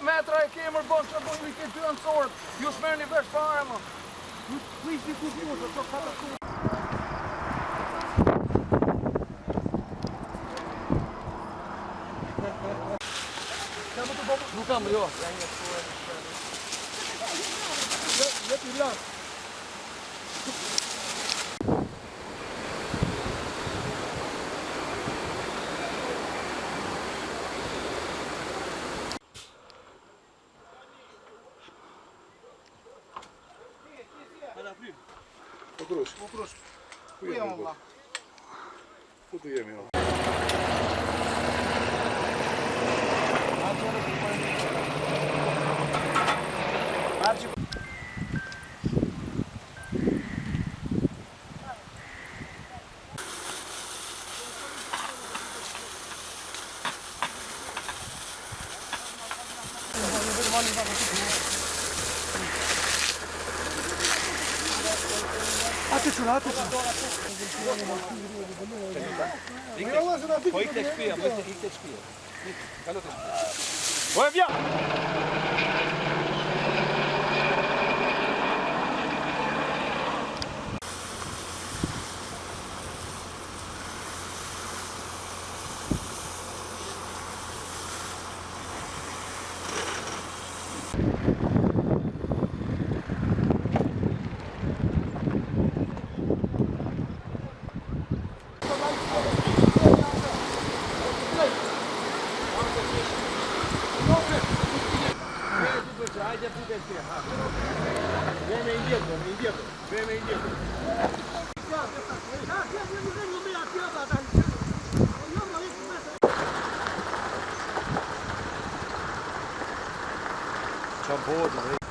meter i kamer bort så borde vi inte en sort. Just mer ni värst för man. Please vi går på så fattar du. Nu kommer jag. Jättebra. Okruż. Budujemy ją. Pojď teď spíje, pojď teď spíje. Pojď já! Kör båda.